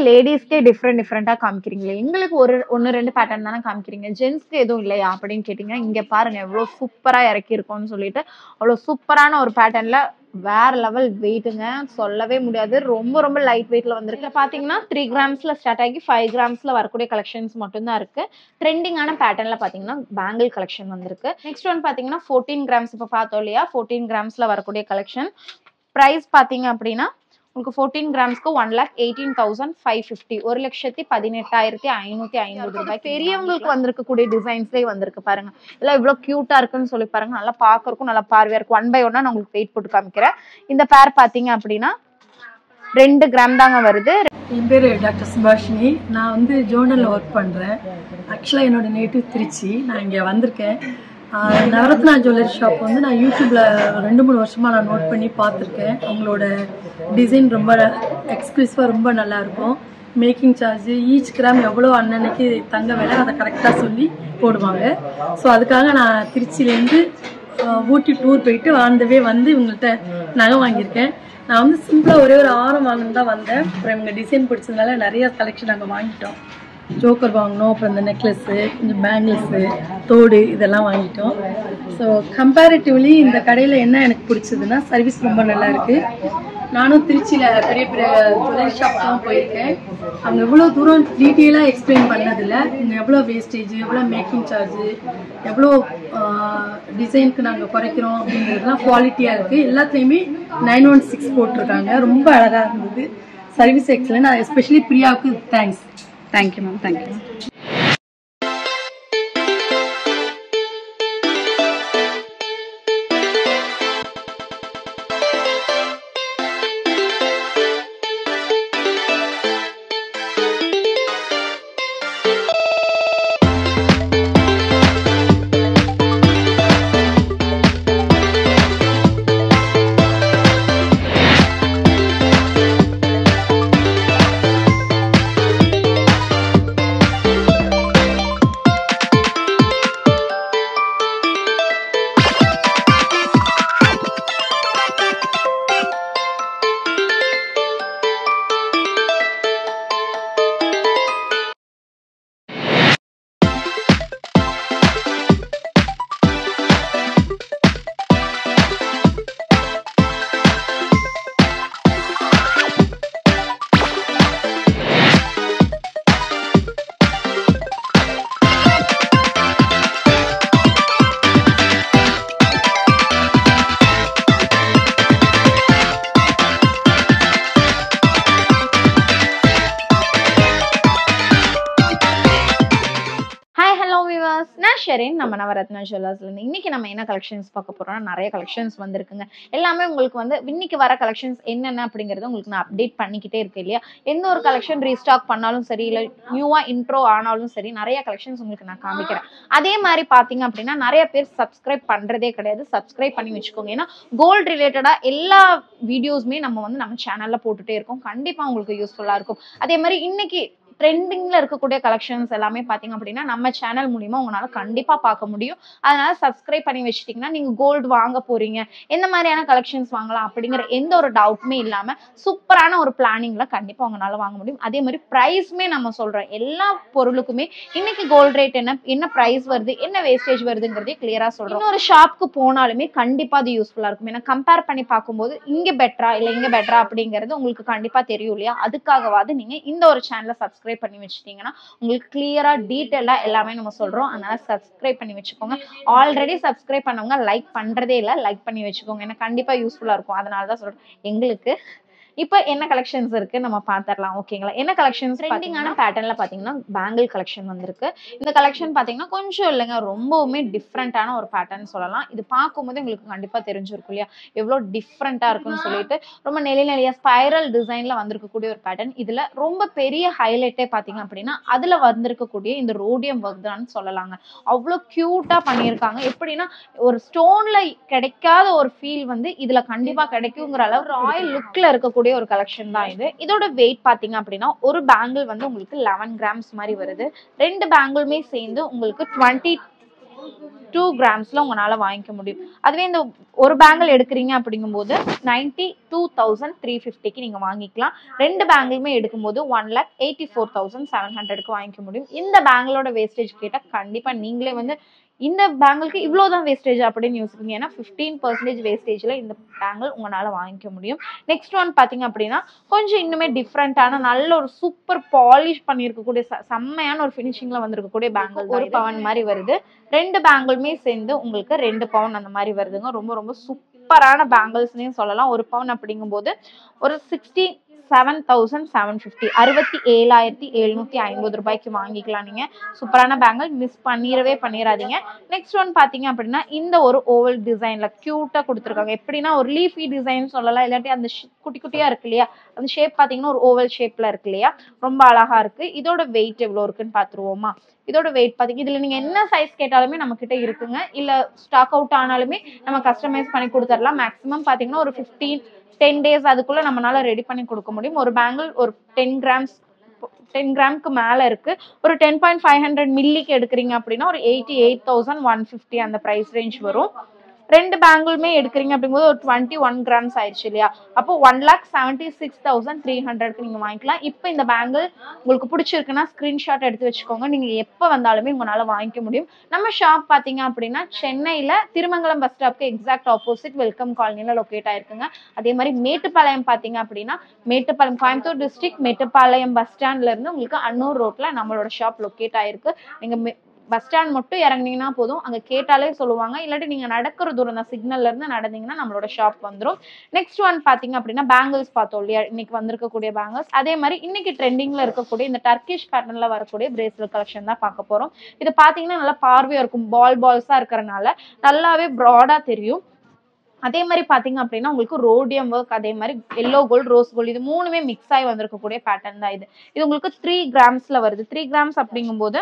லேடிஸ்க்கே டிஃப்ரெண்டா காமிக்கிறீங்களே, எங்களுக்கு ஒன்னு ரெண்டு பேட்டர்ன் தானே காமிக்கிறீங்க, ஜென்ஸ்க்கு எதுவும் இல்லையா அப்படின்னு கேட்டீங்கன்னா, இங்க பாருங்க எவ்வளவு சூப்பரா இறக்கியிருக்கோம்னு சொல்லிட்டு அவ்வளவு சூப்பரான ஒரு பேட்டர்ன்ல வேற லெவல் வெயிட்டுங்க, சொல்லவே முடியாது. ரொம்ப ரொம்ப லைட் வெயிட்ல வந்திருக்கு. பாத்தீங்கன்னா 3 கிராம்ஸ்ல ஸ்டார்ட் ஆகி 5 கிராம்ஸ்ல வரக்கூடிய கலெக்ஷன்ஸ் மட்டும் தான் இருக்கு. ட்ரெண்டிங்கான பேட்டர்ன்ல பாத்தீங்கன்னா பேங்கிள் கலெக்ஷன் வந்திருக்கு. நெக்ஸ்ட் ஒன் பாத்தீங்கன்னா 14 கிராம்ஸ் இப்ப பார்த்தோம் இல்லையா, 14 கிராம்ஸ்ல வரக்கூடிய கலெக்ஷன். பிரைஸ் பாத்தீங்க அப்படின்னா உங்களுக்கு 14 கிராம்ஸ்க்கு 1,18,550, 1,18,550 ரூபாய். பெரியவங்களுக்கு வந்திருக்கக்கூடிய டிசைன்ஸ்லேயே வந்திருக்கு பாருங்க. எல்லாம் இவ்வளவு கியூட்டா இருக்குன்னு சொல்லி பாருங்க. நல்லா பாக்குறதுக்கும் நல்லா பார்வையா இருக்கும். 1 by 1 நான் உங்களுக்கு வெயிட் போட்டு காமிக்கிறேன். இந்த பேர் பாத்தீங்க அப்படின்னா 2 கிராம் தாங்க வருது. என் பேர் டாக்டர் சுபாஷினி. நான் வந்து ஜோனலில் ஒர்க் பண்ணுறேன். ஆக்சுவலாக என்னோட நேட்டிவ் திருச்சி. நான் இங்கே வந்திருக்கேன். நவரத்னா ஜுவல்லரி ஷாப் வந்து நான் யூடியூப்பில் 2-3 வருஷமாக நான் நோட் பண்ணி பார்த்துருக்கேன். அவங்களோட டிசைன் ரொம்ப எக்ஸ்க்ளூசிவாக ரொம்ப நல்லாயிருக்கும். மேக்கிங் சார்ஜ் ஈச் கிராம் எவ்வளோ அன்னன்னைக்கு தங்க விலை அதை கரெக்டாக சொல்லி போடுவாங்க. ஸோ அதுக்காக நான் திருச்சியிலேருந்து ஊட்டி டூர் போயிட்டு ஆண்டவே வந்து இவங்கள்ட்ட நகை வாங்கியிருக்கேன். நான் வந்து சிம்பிளாக ஒரே ஒரு ஆரம் வாங்கணும் தான் வந்தேன். அப்புறம் இவங்க டிசைன் பிடிச்சதுனால நிறைய கலெக்ஷன் நாங்கள் வாங்கிட்டோம். ஜோக்கர் வாங்கினோம், அப்புறம் இந்த நெக்லஸ்ஸு, கொஞ்சம் பேங்கிள்ஸு, தோடு இதெல்லாம் வாங்கிட்டோம். ஸோ கம்பேரிட்டிவ்லி இந்த கடையில் என்ன எனக்கு பிடிச்சதுன்னா சர்வீஸ் ரொம்ப நல்லா இருக்குது. நானும் திருச்சியில் பெரிய பெரிய ஜுவல்லரி ஷாப்லாம் போயிருக்கேன். அவங்க எவ்வளோ தூரம் டீட்டெயிலாக எக்ஸ்பிளைன் பண்ணதில்லை. எவ்வளோ வேஸ்டேஜ், எவ்வளோ மேக்கிங் சார்ஜு, எவ்வளோ டிசைனுக்கு நாங்கள் குறைக்கிறோம் அப்படிங்கிறதுலாம் குவாலிட்டியாக இருக்குது. எல்லாத்துலேயுமே 916 போட்டிருக்காங்க. ரொம்ப அழகாக இருந்தது. Service excellent. எஸ்பெஷலி பிரியாவுக்கு தேங்க்ஸ். Thank you ma'am. தேங்க்யூ. நம்ம நவரத்னா ஜுவல்லர்ஸ்ல இன்னைக்கு நம்ம என்ன கலெக்ஷன்ஸ் பார்க்க போறோம்னா நிறைய கலெக்ஷன்ஸ் வந்திருக்குங்க. எல்லாமே உங்களுக்கு வந்து இன்னைக்கு வர கலெக்ஷன்ஸ் என்னென்ன அப்படிங்கறத உங்களுக்கு நான் அப்டேட் பண்ணிக்கிட்டே இருக்கேன் இல்லையா. எந்த ஒரு கலெக்ஷன் ரீஸ்டாக் பண்ணாலும் சரி, இல்ல நியூவா இன்ட்ரோ ஆனாலும் சரி, நிறைய கலெக்ஷன்ஸ் உங்களுக்கு நான் காமிக்கிறேன். அதே மாதிரி பாத்தீங்க அப்படின்னா நிறைய பேர் சப்ஸ்கிரைப் பண்றதே கிடையாது. சப்ஸ்கிரைப் பண்ணி வச்சுக்கோங்க. ஏன்னா கோல்டு ரிலேட்டடா எல்லா வீடியோஸுமே நம்ம வந்து நம்ம சேனல்ல போட்டுட்டே இருக்கோம். கண்டிப்பா உங்களுக்கு யூஸ்ஃபுல்லா இருக்கும். அதே மாதிரி இன்னைக்கு ட்ரெண்டிங்ல இருக்கக்கூடிய கலெக்ஷன்ஸ் எல்லாமே பாத்தீங்க அப்படின்னா நம்ம சேனல் மூலியமா உங்களால கண்டிப்பா பார்க்க முடியும். அதனால சப்ஸ்கிரைப் பண்ணி வச்சுட்டீங்கன்னா நீங்க கோல்டு வாங்க போறீங்க, எந்த மாதிரியான கலெக்ஷன்ஸ் வாங்கலாம் அப்படிங்கிற எந்த ஒரு டவுட்டுமே இல்லாம சூப்பரான ஒரு பிளானிங்ல கண்டிப்பா உங்களால வாங்க முடியும். அதே மாதிரி பிரைஸ்மே நம்ம சொல்றோம். எல்லா பொருளுக்குமே இன்னைக்கு கோல்டு ரேட் என்ன பிரைஸ் வருது, என்ன வேஸ்டேஜ் வருதுங்கிறதே கிளியரா சொல்றோம். இன்னொரு ஷாப்க்கு போனாலுமே கண்டிப்பா அது யூஸ்ஃபுல்லா இருக்கும். ஏன்னா கம்பேர் பண்ணி பார்க்கும்போது இங்க பெட்டரா இல்ல இங்க பெட்டரா அப்படிங்கிறது உங்களுக்கு கண்டிப்பா தெரியும் இல்லையா. அதுக்காகவாது நீங்க இந்த ஒரு சேனலை சப்ஸ்கிரைப் பண்ணி வச்சிட்டீங்கன்னா உங்களுக்கு கிளியரா டீடைலா எல்லாமே நம்ம சொல்றோம். அதனால சப்ஸ்கிரைப் பண்ணி வச்சுக்கோங்க. ஆல்ரெடி சப்ஸ்கிரைப் பண்ணவங்க லைக் பண்றதே இல்ல, லைக் பண்ணி வச்சுக்கோங்க. ஏன்னா கண்டிப்பா யூஸ்ஃபுல்லா இருக்கும். அதனாலதான் சொல்றேன். எங்களுக்கு இப்போ என்ன கலெக்ஷன்ஸ் இருக்கு நம்ம பாத்திரலாம். ஓகேங்களா. என்ன கலெக்ஷன்ஸ் ட்ரெண்டிங்கான பேட்டர்ன்ல பாத்தீங்கன்னா பேங்கிள் கலெக்ஷன் வந்திருக்கு. இந்த கலெக்ஷன் பாத்தீங்கன்னா கொஞ்சம் இல்லைங்க, ரொம்பவுமே டிஃப்ரெண்டான ஒரு பேட்டர்ன் சொல்லலாம். இது பார்க்கும்போது உங்களுக்கு கண்டிப்பா தெரிஞ்சிருக்கும் இல்லையா எவ்வளவு டிஃப்ரெண்டா இருக்குன்னு சொல்லிட்டு. ரொம்ப நெளியா ஸ்பைரல் டிசைன்ல வந்திருக்கக்கூடிய ஒரு பேட்டர்ன். இதுல ரொம்ப பெரிய ஹைலைட்டே பாத்தீங்க அப்படின்னா அதுல வந்திருக்கக்கூடிய இந்த ரோடியம் ஒர்க் தான் சொல்லலாங்க. அவ்வளவு கியூட்டா பண்ணியிருக்காங்க. எப்படின்னா ஒரு ஸ்டோன்ல கிடைக்காத ஒரு ஃபீல் வந்து இதுல கண்டிப்பா கிடைக்குங்கிற அளவு ராயல் லுக்ல இருக்கக்கூடிய ஒரு கலெக்ஷன் தான் இது. இதோட வெயிட் பாத்தீங்க அப்படின்னா ஒரு பேங்கிள் வந்து உங்களுக்கு 11 கிராம்ஸ் மாதிரி வருது. ரெண்டு பேங்கிளுமே சேர்ந்து உங்களுக்கு 2 கிராம்ஸ்ல உங்களால வாங்கிக்க முடியும். அதுவே இந்த ஒரு பேங்கிள் எடுக்கிறீங்க அப்படிங்கும்போது 92,350க்கு நீங்க வாங்கிக்கலாம். 2 பேங்கிளுமே எடுக்கும்போது 1,84,700க்கு வாங்கிக்க முடியும். இந்த பேங்கிளோட வேஸ்டேஜ் கேட்டா கண்டிப்பா நீங்களே வந்து இந்த பேங்கிளுக்கு இவ்வளவுதான் வேஸ்டேஜ் அப்படின்னு யோசிப்பீங்க. ஏன்னா 15% வேஸ்டேஜ்ல இந்த பேங்கிள் உங்களால வாங்கிக்க முடியும். நெக்ஸ்ட் ஒன் பாத்தீங்க அப்படின்னா கொஞ்சம் இன்னுமே டிஃப்ரெண்டான நல்ல ஒரு சூப்பர் பாலிஷ் பண்ணியிருக்கக்கூடிய செம்மையான ஒரு ஃபினிஷிங்ல வந்திருக்கக்கூடிய பேங்கிள். 1 பவுன் மாதிரி வருது. 2 பேங்கிளுமே சேர்ந்து உங்களுக்கு 2 பவுன் அந்த மாதிரி வருதுங்க. ரொம்ப ரொம்ப சூப்பரான பேங்கிள்ஸ்னே சொல்லலாம். 1 பவுன் அப்படிங்கும்போது ஒரு 67,750 67,750 ரூபாய்க்கு வாங்கிக்கலாம் நீங்க. சூப்பரான பேங்கிள், மிஸ் பண்ணிடாதீங்க. நெக்ஸ்ட் ஒன் பாத்தீங்க அப்படின்னா இந்த ஒரு ஓவல் டிசைன்ல கியூட்டா கொடுத்துருக்காங்க. எப்படின்னா ஒரு லீஃபி டிசைன் சொல்லலாம், இல்லாட்டி அந்த குட்டி குட்டியா இருக்கு இல்லையா, அந்த ஷேப் பாத்தீங்கன்னா ஒரு ஓவல் ஷேப்ல இருக்கு இல்லையா, ரொம்ப அழகா இருக்கு. இதோட வெயிட் எவ்வளவு இருக்குன்னு பாத்துருவோமா? இதோட வெயிட் பாத்தீங்க, இதுல நீங்க என்ன சைஸ் கேட்டாலுமே நம்ம கிட்ட இருக்குங்க. இல்ல ஸ்டாக் அவுட் ஆனாலுமே நம்ம கஸ்டமைஸ் பண்ணி கொடுத்துடலாம். மேக்ஸிமம் பாத்தீங்கன்னா ஒரு 10 days அதுக்குள்ள நம்மளால ரெடி பண்ணி கொடுக்க முடியும். ஒரு பேங்கிள் ஒரு 10 கிராமுக்கு மேல இருக்கு. ஒரு 10.500 மில்லிக்கு எடுக்கிறீங்க அப்படின்னா ஒரு 88,150 அந்த பிரைஸ் ரேஞ்ச் வரும். 2 பேங்கிளுமே எடுக்கிறீங்க அப்படிங்கும்போது ஒரு 21 கிராம்ஸ் ஆயிடுச்சு இல்லையா, அப்போ 1,76,300க்கு நீங்க வாங்கிக்கலாம். இப்போ இந்த பேங்கிள் உங்களுக்கு பிடிச்சிருக்குன்னா ஸ்கிரீன்ஷாட் எடுத்து வச்சுக்கோங்க. நீங்க எப்போ வந்தாலுமே உங்களால வாங்கிக்க முடியும். நம்ம ஷாப் பாத்தீங்க அப்படின்னா சென்னையில திருமங்கலம் பஸ் ஸ்டாப்க்கு எக்ஸாக்ட் ஆப்போசிட் வெல்கம் காலனில லொகேட் ஆயிருக்குங்க. அதே மாதிரி மேட்டுப்பாளையம் பாத்தீங்க அப்படின்னா மேட்டுப்பாளையம் கோயம்புத்தூர் டிஸ்ட்ரிக்ட் மேட்டுப்பாளையம் பஸ் ஸ்டாண்ட்ல இருந்து உங்களுக்கு அன்னூர் ரோட்ல நம்மளோட ஷாப் லொகேட் ஆயிருக்கு. நீங்க பஸ் ஸ்டாண்ட் மட்டும் இறங்குனீங்கன்னா போதும், அங்க கேட்டாலே சொல்லுவாங்க. இல்லாட்டி நீங்க நடக்கிற தூரம் தான், சிக்னல்ல இருந்து நடந்தீங்கன்னா நம்மளோட ஷாப் வந்துடும். நெக்ஸ்ட் ஒன் பாத்தீங்க அப்படின்னா பேங்கிள்ஸ் பார்த்தோம் இல்லையா, இன்னைக்கு வந்திருக்கக்கூடிய பேங்கிள்ஸ். அதே மாதிரி இன்னைக்கு ட்ரெண்டிங்ல இருக்கக்கூடிய இந்த டர்க்கிஷ் பேட்டர்ன்ல வரக்கூடிய பிரேஸ்லெட் கலெக்ஷன் தான் பார்க்க போறோம். இது பாத்தீங்கன்னா நல்லா பார்வையா இருக்கும், பால்ஸா இருக்கிறனால நல்லாவே ப்ராடா தெரியும். அதே மாதிரி பாத்தீங்க அப்படின்னா உங்களுக்கு ரோடியம் ஒர்க், அதே மாதிரி எல்லோ கோல்டு, ரோஸ் கோல்டு, இது மூணுமே மிக்ஸ் ஆகி வந்திருக்கக்கூடிய பேட்டர்ன் தான் இது. இது உங்களுக்கு 3 கிராம்ஸ்ல வருது. 3 கிராம்ஸ் அப்படிங்கும்போது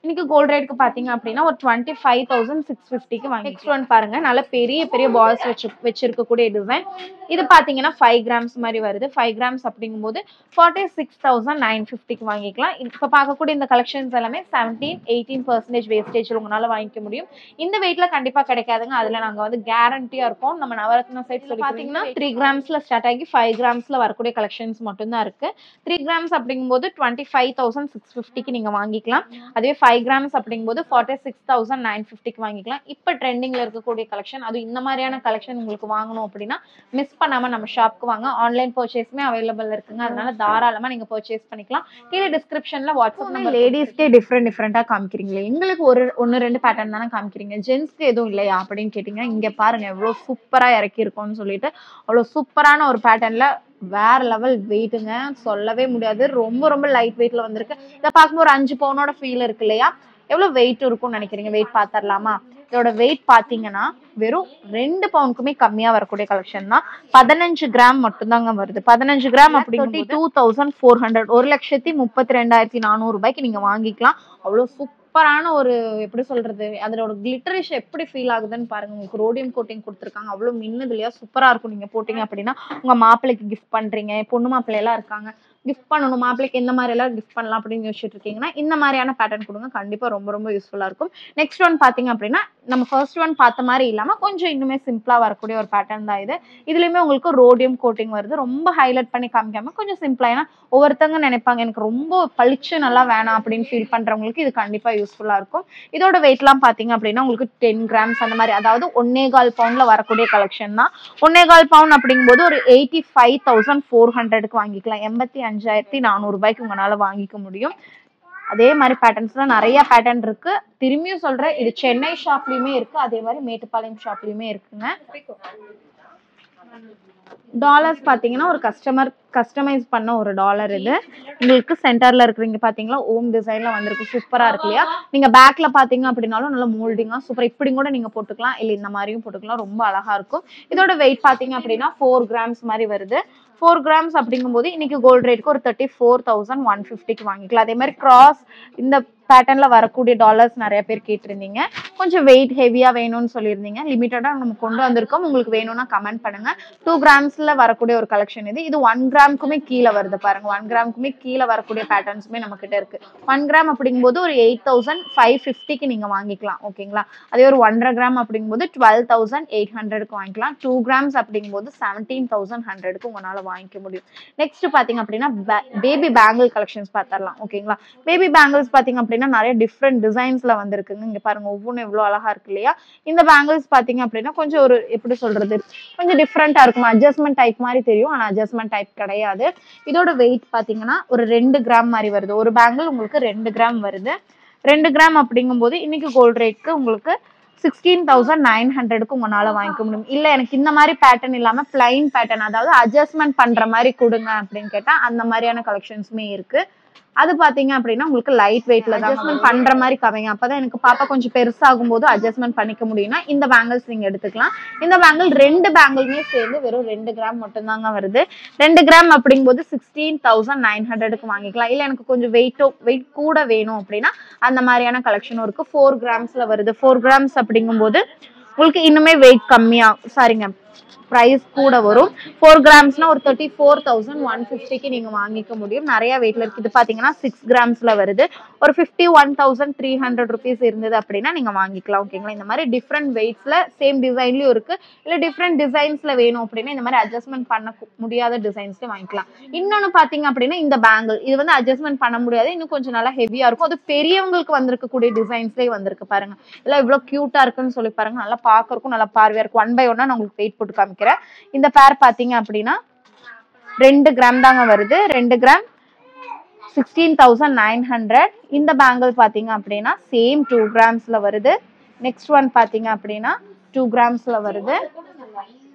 இன்னைக்கு கோல்ட் ரேட்க்கு பாத்தீங்க அப்படின்னா ஒரு 25,650க்கு வாங்கி. நெக்ஸ்ட் ஒன் பாருங்க, நல்ல பெரிய பெரிய பால்ஸ் வச்சிருக்கக்கூடிய டிசைன். இது பாத்தீங்கன்னா 5 கிராம்ஸ் மாதிரி வருது. 5 கிராம்ஸ் அப்படிங்கும்போது 46,950க்கு வாங்கிக்கலாம். இப்ப பார்க்கக்கூடிய இந்த கலெக்ஷன்ஸ் எல்லாமே 17-18% வேஸ்டேஜ் உங்களால வாங்கிக்க முடியும். இந்த வெயிட்ல கண்டிப்பா கிடைக்காதுங்க. அதுல நாங்க வந்து கேரண்டியா இருக்கோம். நம்ம நவரத்னா சைட் சொல்லி பாத்தீங்கன்னா 3 கிராம்ஸ்ல ஸ்டார்ட் ஆகி 5 கிராம்ஸ்ல வரக்கூடிய கலெக்ஷன்ஸ் மட்டும் தான் இருக்கு. 3 கிராம்ஸ் அப்படிங்கும்போது 25,650க்கு நீங்க வாங்கிக்கலாம். அதுவே 5 கிராம்ஸ் அப்படிங்கும்போது 46,950க்கு வாங்கிக்கலாம். இப்ப ட்ரெண்டிங்ல இருக்கக்கூடிய கலெக்ஷன், அது இந்த மாதிரியான கலெக்ஷன் உங்களுக்கு வாங்கணும் அப்படின்னா மிஸ் பண்ணாம நம்ம ஷாப்க்கு வாங்க. ஆன்லைன் பர்ச்சேஸ்மே அவைலபிள் இருக்குங்க. அதனால தாராளமா நீங்க பர்ச்சேஸ் பண்ணிக்கலாம். கீழே டிஸ்கிரிப்ஷன்ல வாட்ஸ்அப் நம்பர். லேடிஸ்க்கே டிஃப்ரெண்டா காமிக்கிறீங்களே, எங்களுக்கு ஒன்னு 2 பேட்டர்ன் தானே காமிக்கிறீங்க, ஜென்ஸ்க்கு எதுவும் இல்லையா அப்படின்னு கேட்டீங்கன்னா இங்க பாருங்க எவ்வளவு சூப்பரா இறக்கி இருக்கோம்னு சொல்லிட்டு. அவ்வளவு சூப்பரான ஒரு பேட்டர்ன்ல வேற லெவல் வெயிட்டுங்க, சொல்லவே முடியாது. ரொம்ப ரொம்ப லைட் வெயிட்ல வந்திருக்கு. இதை பார்க்கும்போது ஒரு 5 பவுனோட ஃபீல் இருக்கு இல்லையா. எவ்வளவு வெயிட் இருக்கும்னு நினைக்கிறீங்க? வெயிட் பாத்திரலாமா? இதோட வெயிட் பாத்தீங்கன்னா வெறும் 2 பவுனுக்குமே கம்மியா வரக்கூடிய கலெக்ஷன் தான். 15 கிராம் மட்டும்தாங்க வருது. 15 கிராம் அப்படிங்கும்போது 32,400 1,32,400 ரூபாய்க்கு நீங்க வாங்கிக்கலாம். அவ்வளவு சூப்பரான ஒரு எப்படி சொல்றது, அதோட கிளிட்டரிஷ் எப்படி ஃபீல் ஆகுதுன்னு பாருங்க. உங்களுக்கு ரோடியம் கோட்டிங் கொடுத்துருக்காங்க, அவ்வளவு மின்னுது இல்லையா, சூப்பரா இருக்கும். நீங்க போட்டீங்க அப்படின்னா உங்க மாப்பிள்ளைக்கு கிஃப்ட் பண்றீங்க, பொண்ணு மாப்பிள்ளை எல்லாம் இருக்காங்க, கிஃப்ட் பண்ணணும், மாப்பிள்ளைக்கு எந்த மாதிரி எல்லாம் கிஃப்ட் பண்ணலாம் அப்படின்னு யோசிச்சுட்டு இருக்கீங்கன்னா இந்த மாதிரியான பேட்டர்ன் கொடுங்க, கண்டிப்பா ரொம்ப ரொம்ப யூஸ்ஃபுல்லா இருக்கும். நெக்ஸ்ட் ஒன் பாத்தீங்க அப்படின்னா நம்ம ஃபர்ஸ்ட் ஒன் பார்த்த மாதிரி இல்லாம கொஞ்சம் இன்னுமே சிம்பிளா வரக்கூடிய ஒரு பேட்டர்ன் தான் இது. இதுலயுமே உங்களுக்கு ரோடியம் கோட்டிங் வருது. ரொம்ப ஹைலைட் பண்ணி காமிக்காம கொஞ்சம் சிம்பிளா, ஏன்னா ஒவ்வொருத்தங்க நினைப்பாங்க எனக்கு ரொம்ப பளிச்சு நல்லா வேணாம் அப்படின்னு ஃபீல் பண்றவங்களுக்கு இது கண்டிப்பா யூஸ்ஃபுல்லா இருக்கும். இதோட வெயிட் எல்லாம் பாத்தீங்க அப்படின்னா உங்களுக்கு 10 கிராம்ஸ் அந்த மாதிரி, அதாவது 1.25 பவுண்ட்ல வரக்கூடிய கலெக்ஷன் தான். 1.25 பவுண்ட் அப்படிங்கும்போது ஒரு 85,400க்கு வாங்கிக்கலாம். 85,400 ரூபாய்க்கு உங்களால வாங்கிக்க முடியும். அதே மாதிரி பேட்டர்ன்ஸ்ல நிறைய பேட்டர்ன் இருக்கு. திரும்பியும் சொல்றேன், இது சென்னை ஷாப்லயுமே இருக்கு, அதே மாதிரி மேட்டுப்பாளையம் ஷாப்லயுமே இருக்குங்க. டாலர்ஸ் பாத்தீங்கன்னா ஒரு கஸ்டமைஸ் பண்ண ஒரு டாலர். இது உங்களுக்கு சென்டர்ல இருக்கிறீங்க பாத்தீங்களா, ஓம் டிசைன்ல வந்திருக்கு, சூப்பரா இருக்கு இல்லையா. நீங்க பேக்ல பாத்தீங்க அப்படின்னாலும் நல்ல மோல்டிங்கா சூப்பர், இப்படி கூட நீங்க போட்டுக்கலாம், இல்ல இந்த மாதிரியும் போட்டுக்கலாம், ரொம்ப அழகா இருக்கும். இதோட வெயிட் பாத்தீங்க அப்படின்னா 4 கிராம்ஸ் மாதிரி வருது. 4 கிராம்ஸ் அப்படிங்கும்போது இன்னைக்கு கோல்ட் ரேட்க்கு ஒரு 34,150க்கு வாங்கிக்கலாம். அதே மாதிரி கிராஸ் இந்த பேட்டர்ன்ல வரக்கூடிய டாலர்ஸ் நிறைய பேர் கேட்டிருந்தீங்க. கொஞ்சம் வெயிட் ஹெவியா வேணும்னு சொல்லியிருந்தீங்க. லிமிட்டடா நம்ம கொண்டு வந்திருக்கோம். உங்களுக்கு வேணும்னா கமெண்ட் பண்ணுங்க. 2 கிராம்ஸ்ல வரக்கூடிய ஒரு கலெக்ஷன் இது. இது 1 கிராமுக்குமே கீழே வருது பாருங்க. 1 கிராமுக்குமே கீழே வரக்கூடிய பேட்டர்ன்ஸுமே நம்ம கிட்ட இருக்கு. 1 கிராம் அப்படிங்கும்போது ஒரு 8550க்கு நீங்க வாங்கிக்கலாம். ஓகேங்களா? அதே ஒரு 1.5 கிராம் அப்படிங்கும்போது 12800க்கு வாங்கிக்கலாம். 2 கிராம்ஸ் அப்படிங்கும்போது 17100க்கு உங்களால வாங்கிக்க முடியும். நெக்ஸ்ட் பாத்தீங்க அப்படின்னா பேபி பேங்கிள் கலெக்ஷன்ஸ் பார்த்தரலாம். ஓகேங்களா? பேபி பேங்கிள்ஸ் பாத்தீங்க அப்படின்னா நிறைய டிஃப்ரெண்ட் டிசைன்ஸ்ல வந்திருக்குங்க. இங்க பாருங்க ஒவ்வொன்றும் எவ்வளவு அழகா இருக்கு இல்லையா? இந்த பேங்கிள்ஸ் பாத்தீங்க அப்படின்னா கொஞ்சம் ஒரு எப்படி சொல்றது, கொஞ்சம் டிஃப்ரெண்டா இருக்கும். அட்ஜஸ்ட்மெண்ட் டைப் மாதிரி தெரியும், ஆனா அட்ஜஸ்ட்மெண்ட் டைப் கிடையாது. இதோட வெயிட் பாத்தீங்கன்னா ஒரு 2 கிராம் மாதிரி வருது. ஒரு பேங்கிள் உங்களுக்கு 2 கிராம் வருது. 2 கிராம் அப்படிங்கும்போது இன்னைக்கு கோல்ட் ரேட்க்கு உங்களுக்கு 16,900க்கு உங்களால வாங்கிக்க முடியும். இல்ல எனக்கு இந்த மாதிரி பேட்டர்ன் இல்லாம பிளைன் பேட்டர்ன், அதாவது அட்ஜஸ்ட்மெண்ட் பண்ற மாதிரி கொடுங்க அப்படின்னு கேட்டா அந்த மாதிரியான கலெக்ஷன்ஸுமே இருக்கு. அது பாத்தீங்க அப்படின்னா உங்களுக்கு லைட் வெயிட்ல தான் அட்ஜஸ்ட்மெண்ட் பண்ற மாதிரி கவைங்க. அப்பதான் எனக்கு பாப்பா கொஞ்சம் பெருசாகும் போது அட்ஜஸ்ட்மெண்ட் பண்ணிக்க முடியும்னா இந்த பேங்கிள்ஸ் நீங்க எடுத்துக்கலாம். இந்த பேங்கிள் 2 பேங்கிளுமே சேர்ந்து வெறும் 2 கிராம் மட்டும் தாங்க வருது. 2 கிராம் அப்படிங்கும்போது 16,900க்கு வாங்கிக்கலாம். இல்ல எனக்கு கொஞ்சம் வெயிட் கூட வேணும் அப்படின்னா அந்த மாதிரியான கலெக்ஷனும் இருக்கு. 4 கிராம்ஸ்ல வருது. 4 கிராம்ஸ் அப்படிங்கும்போது உங்களுக்கு இன்னுமே வெயிட் கம்மியா, சாரிங்க, பிரைஸ் கூட வரும். 4 கிராம்ஸ்னா ஒரு 34,150க்கு நீங்க வாங்கிக்க முடியும். நிறைய வெயிட்ல இருக்கு. இது பாத்தீங்கன்னா 6 கிராம்ஸ்ல வருது. ஒரு 51,300 ருபீஸ் இருந்தது அப்படின்னா நீங்க வாங்கிக்கலாம். ஓகேங்களா? இந்த மாதிரி டிஃப்ரெண்ட் வெயிட்ஸ்ல சேம் டிசைன்லயும் இருக்கு. இல்ல டிஃப்ரெண்ட் டிசைன்ஸ்ல வேணும் அப்படின்னா இந்த மாதிரி அட்ஜஸ்ட்மெண்ட் பண்ண முடியாத டிசைன்ஸ்ல வாங்கிக்கலாம். இன்னொன்னு பாத்தீங்க அப்படின்னா இந்த பேங்கிள் இது வந்து அட்ஜஸ்ட்மெண்ட் பண்ண முடியாது, இன்னும் கொஞ்சம் நல்லா ஹெவியா இருக்கும். அது பெரியவங்களுக்கு வந்திருக்கக்கூடிய டிசைன்ஸ்லயே வந்திருக்கு பாருங்க. எல்லாம் இவ்வளவு கியூட்டா இருக்குன்னு சொல்லி பாருங்க. நல்லா பாக்குறதுக்கும் நல்லா பார்வையா இருக்கும். 1 by 1 நான் உங்களுக்கு வெயிட் போட்டு காமிக்கிறேன். இந்த பேர் பாத்தீங்க அப்படின்னா 2 கிராம் தாங்க வருது. 2 கிராம் 16,900. இந்த பேங்கிள் பாத்தீங்க அப்படின்னா சேம் 2 கிராம்ஸ்ல வருது. நெக்ஸ்ட் ஒன் பாத்தீங்க அப்படின்னா 2 கிராம்ஸ்ல வருது.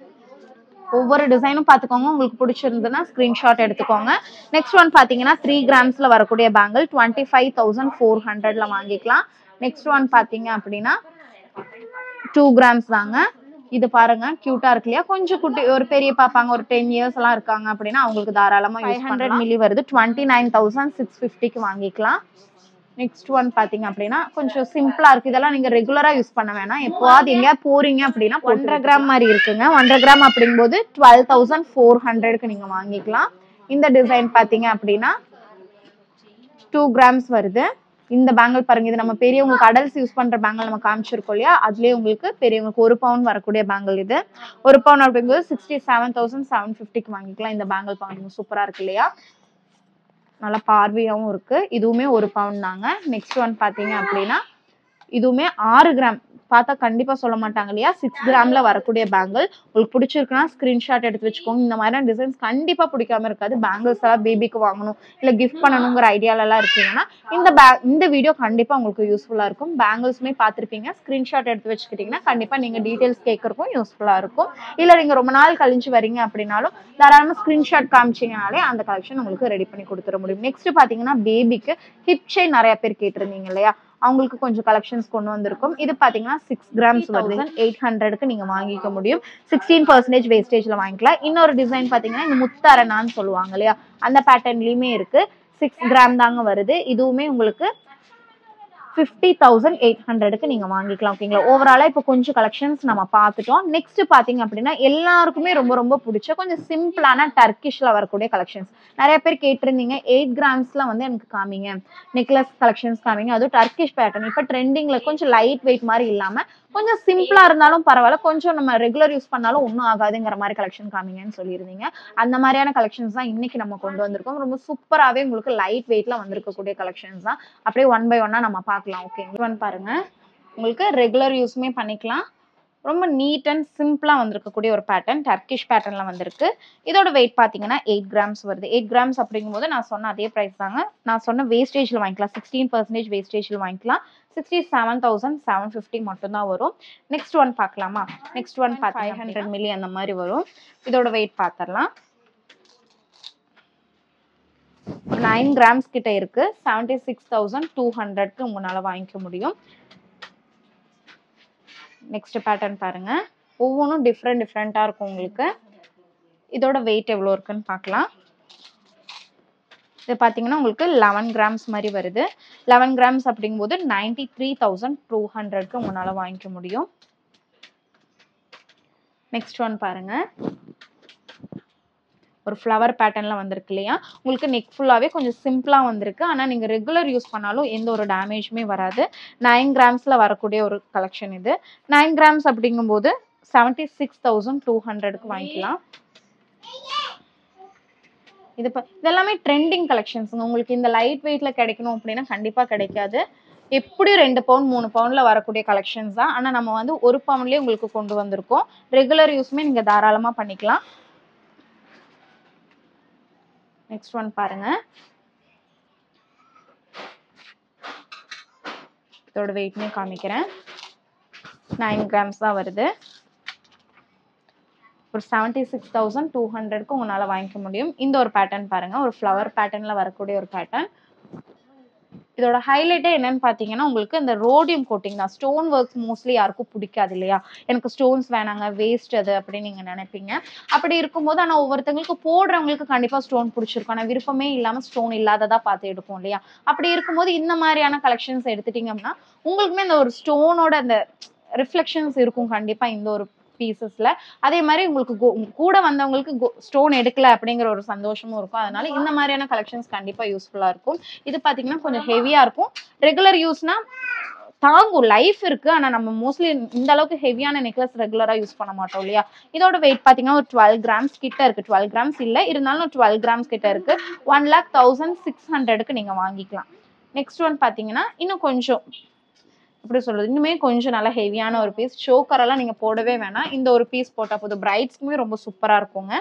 ஒவ்வொரு டிசைனும் பாத்துக்கோங்க. உங்களுக்கு பிடிச்சிருந்ததுன்னா ஸ்கிரீன்ஷாட் எடுத்துக்கோங்க. நெக்ஸ்ட் ஒன் பாத்தீங்கன்னா 3 கிராம்ஸ்ல வரக்கூடிய பேங்கிள் 25,400ல வாங்கிக்கலாம். நெக்ஸ்ட் ஒன் பாத்தீங்க அப்படின்னா 2 கிராம்ஸ் தாங்க. இது பாருங்க கியூட்டா இருக்கு இல்லையா? கொஞ்சம் குட்டி, ஒரு பெரிய பாப்பாங்க, ஒரு 10 இயர்ஸ் எல்லாம் இருக்காங்க அப்படின்னா அவங்களுக்கு தாராளமா 500 மில்லி வருது. 29,650க்கு வாங்கிக்கலாம். நெக்ஸ்ட் ஒன் பாத்தீங்க அப்படின்னா கொஞ்சம் சிம்பிளா இருக்கு. இதெல்லாம் நீங்க ரெகுலரா யூஸ் பண்ண வேணாம். எப்போவாது எங்க போறீங்க அப்படின்னா 1.5 கிராம் மாதிரி இருக்குங்க. 1.5 கிராம் அப்படிங்கும்போது 12,400க்கு நீங்க வாங்கிக்கலாம். இந்த டிசைன் பாத்தீங்க அப்படின்னா 2 கிராம்ஸ் வருது. இந்த பேங்கிள் பாருங்க, இது நம்ம பெரியவங்களுக்கு அடல்ட்ஸ் யூஸ் பண்ற பேங்கிள் நம்ம காமிச்சிருக்கோம் இல்லையா? அதுலயே உங்களுக்கு பெரியவங்களுக்கு 1 பவுன் வரக்கூடிய பேங்கிள் இது. 1 பவுன் அப்படிங்கும்போது 67,750க்கு வாங்கிக்கலாம். இந்த பேங்கிள் பாருங்க சூப்பரா இருக்கு இல்லையா? நல்லா பார்வையாவும் இருக்கு. இதுவுமே 1 பவுன் தாங்க. நெக்ஸ்ட் ஒன் பாத்தீங்க அப்படின்னா இதுவுமே 6 கிராம். பார்த்தா கண்டிப்பா சொல்ல மாட்டாங்க இல்லையா? 6 கிராம்ல வரக்கூடிய பேங்கிள். உங்களுக்கு பிடிச்சிருக்குன்னா ஸ்கிரீன்ஷாட் எடுத்து வச்சுக்கோங்க. இந்த மாதிரியான டிசைன்ஸ் கண்டிப்பா பிடிக்காம இருக்காது. பேங்கிள்ஸ் எல்லாம் பேபிக்கு வாங்கணும், இல்ல கிஃப்ட் பண்ணணுங்கிற ஐடியால எல்லாம் இருக்கீங்கன்னா இந்த வீடியோ கண்டிப்பா உங்களுக்கு யூஸ்ஃபுல்லா இருக்கும். பேங்கிள்ஸுமே பார்த்திருப்பீங்க. ஸ்கிரீன்ஷாட் எடுத்து வச்சுக்கிட்டீங்கன்னா கண்டிப்பா நீங்க டீடைல்ஸ் கேட்கறதுக்கும் யூஸ்ஃபுல்லா இருக்கும். இல்ல நீங்க ரொம்ப நாள் கழிஞ்சு வரீங்க அப்படின்னாலும் தாராளமா ஸ்கிரீன்ஷாட் காமிச்சீங்கனாலே அந்த கலெக்ஷன் உங்களுக்கு ரெடி பண்ணி கொடுத்துட முடியும். நெக்ஸ்ட் பாத்தீங்கன்னா பேபிக்கு ஹிப் செயின் நிறைய பேர் கேட்டிருந்தீங்க இல்லையா? அவங்களுக்கு கொஞ்சம் கலெக்ஷன்ஸ் கொண்டு வந்திருக்கும். இது பாத்தீங்கன்னா 6 கிராம்ஸ் வருது. 800க்கு நீங்க வாங்கிக்க முடியும். 16% வேஸ்டேஜ்ல வாங்கிக்கலாம். இன்னொரு டிசைன் பாத்தீங்கன்னா இந்த முத்தாரனான்னு சொல்லுவாங்க இல்லையா? அந்த பேட்டர்ன்லயுமே இருக்கு. 6 கிராம் தாங்க வருது. இதுவுமே உங்களுக்கு 50,800க்கு நீங்க வாங்கிக்கலாம். ஓகேங்களா? ஓவராலா இப்போ கொஞ்சம் கலெக்ஷன்ஸ் நம்ம பார்த்துட்டோம். நெக்ஸ்ட் பாத்தீங்க அப்படின்னா எல்லாருக்குமே ரொம்ப ரொம்ப பிடிச்ச கொஞ்சம் சிம்பிளான டர்க்கிஷ்ல வரக்கூடிய கலெக்ஷன்ஸ் நிறைய பேர் கேட்டிருந்தீங்க. 8 கிராம்ஸ்ல வந்து எனக்கு காமிங்க, நெக்லஸ் கலெக்ஷன்ஸ் காமிங்க, அதுவும் டர்க்கிஷ் பேட்டர்ன். இப்போ ட்ரெண்டிங்ல கொஞ்சம் லைட் வெயிட் மாதிரி இல்லாம கொஞ்சம் சிம்பிளா இருந்தாலும் பரவாயில்ல, கொஞ்சம் நம்ம ரெகுலர் யூஸ் பண்ணாலும் ஒன்றும் ஆகாதுங்கிற மாதிரி கலெக்ஷன் காமிங்கன்னு சொல்லியிருந்தீங்க. அந்த மாதிரியான கலெக்ஷன்ஸ் தான் இன்னைக்கு நம்ம கொண்டு வந்திருக்கோம். ரொம்ப சூப்பராகவே உங்களுக்கு லைட் வெயிட்ல வந்திருக்கக்கூடிய கலெக்ஷன்ஸ் தான். அப்படியே 1 by 1 நம்ம பார்க்கலாம். ஓகே, ஒன் பாருங்க, உங்களுக்கு ரெகுலர் யூஸ்மே பண்ணிக்கலாம். ரொம்ப நீட் அண்ட் சிம்பிளா வந்திருக்கக்கூடிய ஒரு பேட்டர்ன், டர்க்கிஷ் பேட்டர்ன்ல வந்திருக்கு. இதோட வெயிட் பாத்தீங்கன்னா 8 கிராம்ஸ் வருது. 8 கிராம்ஸ் அப்படிங்கும்போது நான் சொன்ன அதே பிரைஸ் தாங்க. நான் சொன்ன வேஸ்டேஜ்ல வாங்கிக்கலாம். 16% வேஸ்டேஜ்ல வாங்கிக்கலாம். 67,750 மட்டும் தான் வரும். நெக்ஸ்ட் ஒன் பார்க்கலாமா? நெக்ஸ்ட் ஒன் 500 மில்லி அந்த மாதிரி வரும். இதோட வெயிட் பார்த்துடலாம். 9 கிராம்ஸ் கிட்ட இருக்கு. 76,200க்கு உங்களால வாங்கிக்க முடியும். நெக்ஸ்ட் பேட்டர்ன் பாருங்க, ஒவ்வொன்றும் டிஃப்ரெண்டா இருக்கும் உங்களுக்கு. இதோட வெயிட் எவ்வளோ இருக்குன்னு பார்க்கலாம். இது பார்த்தீங்கன்னா உங்களுக்கு 11 கிராம்ஸ் மாதிரி வருது. 11 கிராம்ஸ் அப்படிங்கும்போது 93,200க்கு உங்களால் வாங்கிக்க முடியும். நெக்ஸ்ட் ஒன் பாருங்க, ஒரு ஃப்ளவர் பேட்டர்ன்ல வந்திருக்கு இல்லையா, உங்களுக்கு நெக் ஃபுல்லாவே கொஞ்சம் சிம்பிளா வந்திருக்கு. ஆனா நீங்க ரெகுலர் யூஸ் பண்ணாலும் எந்த ஒரு டேமேஜுமே வராது. 9 கிராம்ஸ்ல வரக்கூடிய ஒரு கலெக்ஷன் இது. 9 கிராம்ஸ் அப்படிங்கும்போது 76,200க்கு வாங்கிக்கலாம். இதெல்லாமே ட்ரெண்டிங் கலெக்ஷன்ஸுங்க. உங்களுக்கு இந்த லைட் வெயிட்ல கிடைக்கணும் அப்படின்னா கண்டிப்பா கிடைக்காது. எப்படி 2 பவுன் 3 பவுன்ல வரக்கூடிய கலெக்ஷன்ஸ் தான். ஆனா நம்ம வந்து 1 பவுன்லயே உங்களுக்கு கொண்டு வந்திருக்கோம். ரெகுலர் யூஸ்மே நீங்க தாராளமா பண்ணிக்கலாம். நெக்ஸ்ட் ஒன் பாருங்க, இதோட வெயிட்மே காமிக்கிறேன். 9 கிராம்ஸ் தான் வருது. ஒரு 76,200க்கு உங்களால வாங்கிக்க முடியும். இந்த ஒரு பேட்டர்ன் பாருங்க, ஒரு ஃப்ளவர் பேட்டர்ன்ல வரக்கூடிய ஒரு பேட்டர்ன். இதோட ஹைலைட்டே என்னன்னு பாத்தீங்கன்னா உங்களுக்கு இந்த ரோடியம் கோட்டிங் தான். ஸ்டோன் ஒர்க்ஸ் மோஸ்ட்லி யாருக்கும் பிடிக்காது இல்லையா, எனக்கு ஸ்டோன்ஸ் வேணாங்க, வேஸ்ட் அது அப்படின்னு நீங்க நினைப்பீங்க. அப்படி இருக்கும்போது ஆனா ஒவ்வொருத்தங்களுக்கு போடுறவங்களுக்கு கண்டிப்பா ஸ்டோன் பிடிச்சிருக்கும். ஆனா விருப்பமே இல்லாம ஸ்டோன் இல்லாததா பார்த்து எடுக்கும் இல்லையா. அப்படி இருக்கும்போது இந்த மாதிரியான கலெக்ஷன்ஸ் எடுத்துட்டீங்க அப்படின்னா உங்களுக்குமே இந்த ஒரு ஸ்டோனோட அந்த ரிஃப்ளெக்ஷன்ஸ் இருக்கும் கண்டிப்பா இந்த ஒரு பீசஸ்ல. அதே மாதிரி உங்களுக்கு கூட வந்தவங்களுக்கு ஸ்டோன் எடுக்கல அப்படிங்கிற ஒரு சந்தோஷமும் இருக்கும். அதனால இந்த மாதிரியான கலெக்ஷன்ஸ் கண்டிப்பா யூஸ்ஃபுல்லா இருக்கும். இது பாத்தீங்கன்னா கொஞ்சம் ஹெவியா இருக்கும். ரெகுலர் யூஸ்னா தாங்கும், லைஃப் இருக்கு. ஆனா நம்ம மோஸ்ட்லி இந்த அளவுக்கு ஹெவியான நெக்லஸ் ரெகுலரா யூஸ் பண்ண மாட்டோம் இல்லையா. இதோட வெயிட் பாத்தீங்கன்னா ஒரு 12 கிராம்ஸ் கிட்ட இருக்கு. 12 கிராம்ஸ் இல்ல, இருந்தாலும் 12 கிராம்ஸ் கிட்ட இருக்கு. 1,1600க்கு நீங்க வாங்கிக்கலாம். நெக்ஸ்ட் ஒன் பாத்தீங்கன்னா இன்னும் கொஞ்சம் எப்படி சொல்றது, இன்னுமே கொஞ்சம் நல்லா ஹெவியான ஒரு பீஸ். ஷோக்கரெல்லாம் நீங்க போடவே வேணாம், இந்த ஒரு பீஸ் போட்டா போதும். பிரைட்ஸ்க்குமே ரொம்ப சூப்பரா இருக்குங்க.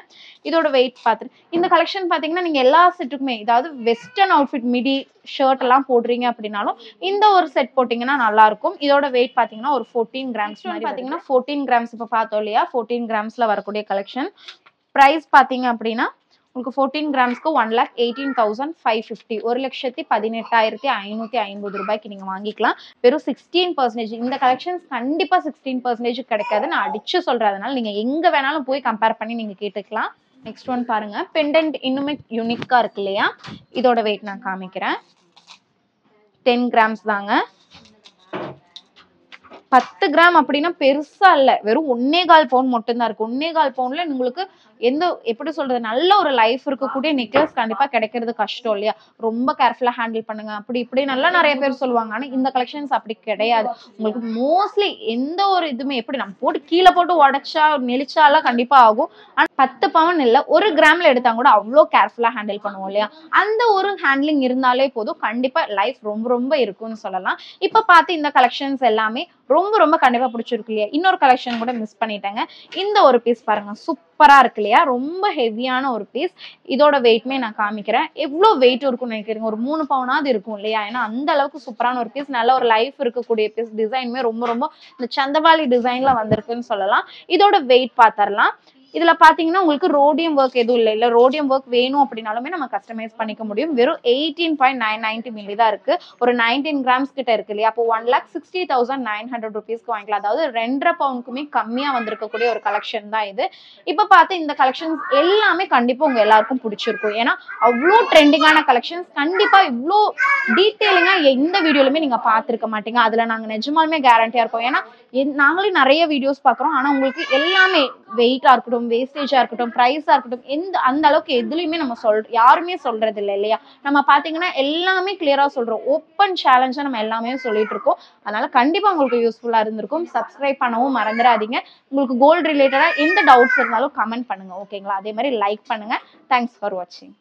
இதோட வெயிட் பார்த்துட்டு இந்த கலெக்ஷன் பாத்தீங்கன்னா நீங்க எல்லா செட்டுக்குமே, அதாவது வெஸ்டர்ன் அவுட்ஃபிட் மிடி ஷர்ட் எல்லாம் போடுறீங்க அப்படின்னாலும் இந்த ஒரு செட் போட்டீங்கன்னா நல்லா இருக்கும். இதோட வெயிட் பாத்தீங்கன்னா ஒரு 14 கிராம்ஸ் மாதிரி பாத்தீங்கன்னா 14 கிராம்ஸ் இப்ப பார்த்தோம் இல்லையா, 14 கிராம்ஸ்ல வரக்கூடிய கலெக்ஷன். பிரைஸ் பாத்தீங்க அப்படின்னா உங்களுக்கு 14 கிராம்ஸ்க்கு 1,18,550, 1,18,550 ரூபாய்க்கு நீங்க வாங்கிக்கலாம். வெறும் 16%. இந்த கலெக்ஷன்ஸ் கண்டிப்பா 16% கிடைக்காது, நான் அடிச்சு சொல்றேன். அதனால நீங்க எங்க வேணாலும் போய் கம்பேர் பண்ணி நீங்க கேட்டுக்கலாம். நெக்ஸ்ட் ஒன் பாருங்க, பெண்டன்ட் இன்னுமே யூனிக்கா இருக்கு இல்லையா. இதோட வெயிட் நான் காமிக்கிறேன். 10 கிராம்ஸ் தாங்க. 10 கிராம் அப்படின்னா பெருசா இல்ல, வெறும் 1.25 பவுன் மட்டும் தான் இருக்கு. 1.25 பவுன்ல உங்களுக்கு எந்த எப்படி சொல்றது, நல்ல ஒரு லைஃப் இருக்கக்கூடிய நெக்லஸ் கண்டிப்பா கிடைக்கிறது கஷ்டம் இல்லையா. ரொம்ப கேர்ஃபுல்லா ஹேண்டில் பண்ணுங்க அப்படி இப்படி நல்லா நிறைய பேர் சொல்லுவாங்க. ஆனா இந்த கலெக்ஷன்ஸ் அப்படி கிடையாது. உங்களுக்கு மோஸ்ட்லி எந்த ஒரு இதுமே எப்படி நம்ம போட்டு கீழே போட்டு உடைச்சா நெளிச்சாலாம் கண்டிப்பா ஆகும். ஆனா 10 பவுன் இல்ல, 1 கிராம்ல எடுத்தா கூட அவ்வளோ கேர்ஃபுல்லா ஹேண்டில் பண்ணுவோம் இல்லையா. அந்த ஒரு ஹேண்ட்லிங் இருந்தாலே போதும், கண்டிப்பா லைஃப் ரொம்ப ரொம்ப இருக்கும்னு சொல்லலாம். இப்ப பார்த்து இந்த கலெக்ஷன்ஸ் எல்லாமே ரொம்ப ரொம்ப கண்டிப்பா பிடிச்சிருக்கு இல்லையா. இன்னொரு கலெக்ஷன் கூட மிஸ் பண்ணிட்டேங்க. இந்த ஒரு பீஸ் பாருங்க, சூப்பரா இருக்கு இல்லையா, ரொம்ப ஹெவியான ஒரு பீஸ். இதோட வெயிட்மே நான் காமிக்கிறேன். எவ்வளவு வெயிட் இருக்கும்னு நினைக்கிறீங்க, ஒரு 3 பவுனாவது இருக்கும் இல்லையா. ஏன்னா அந்த அளவுக்கு சூப்பரான ஒரு பீஸ், நல்ல ஒரு லைஃப் இருக்கக்கூடிய பீஸ். டிசைனுமே ரொம்ப ரொம்ப இந்த சந்தவாளி டிசைன்ல வந்திருக்குன்னு சொல்லலாம். இதோட வெயிட் பார்த்தரலாம். இதுல பாத்தீங்கன்னா உங்களுக்கு ரோடியம் ஒர்க் எதுவும் இல்ல ரோடியம் ஒர்க் வேணும் அப்படின்னாலுமே நம்ம கஸ்டமைஸ் பண்ணிக்க முடியும். வெறும் 18.990 மில்லி தான் இருக்கு. ஒரு 19 கிராம்ஸ் கிட்ட இருக்கு இல்லையா. அப்போ 1,60,900 ருபீஸ்க்கு வாங்கிக்கலாம். அதாவது 2.5 பவுனுக்குமே கம்மியா வந்திருக்கக்கூடிய ஒரு கலெக்ஷன் தான் இது. இப்ப பார்த்து இந்த கலெக்ஷன்ஸ் எல்லாமே கண்டிப்பா உங்க எல்லாருக்கும் பிடிச்சிருக்கும். ஏன்னா அவ்வளோ ட்ரெண்டிங்கான கலெக்ஷன்ஸ். கண்டிப்பா இவ்வளோ டீட்டெயிலிங்கா எந்த வீடியோலுமே நீங்க பார்த்திருக்க மாட்டீங்க. அதுல நாங்க நிஜமாலுமே கேரண்டியா இருக்கோம். ஏன்னா நாங்களே நிறைய வீடியோஸ் பாக்குறோம். ஆனா உங்களுக்கு எல்லாமே வெயிட்டா இருக்கட்டும், வேஸ்டேஜா இருக்கட்டும், பிரைஸா இருக்கட்டும், அந்த அளவுக்கு எதுலயுமே நம்ம யாருமே சொல்றது இல்லை இல்லையா. நம்ம பாத்தீங்கன்னா எல்லாமே கிளியரா சொல்றோம். ஓப்பன் சேலஞ்சா நம்ம எல்லாமே சொல்லிட்டு இருக்கோம். அதனால கண்டிப்பா உங்களுக்கு யூஸ்ஃபுல்லா இருந்திருக்கும். சப்ஸ்கிரைப் பண்ணவும் மறந்துடாதீங்க. உங்களுக்கு கோல்டு ரிலேட்டடா எந்த டவுட்ஸ் இருந்தாலும் கமெண்ட் பண்ணுங்க, ஓகேங்களா. அதே மாதிரி லைக் பண்ணுங்க. தேங்க்ஸ் ஃபார் வாட்சிங்.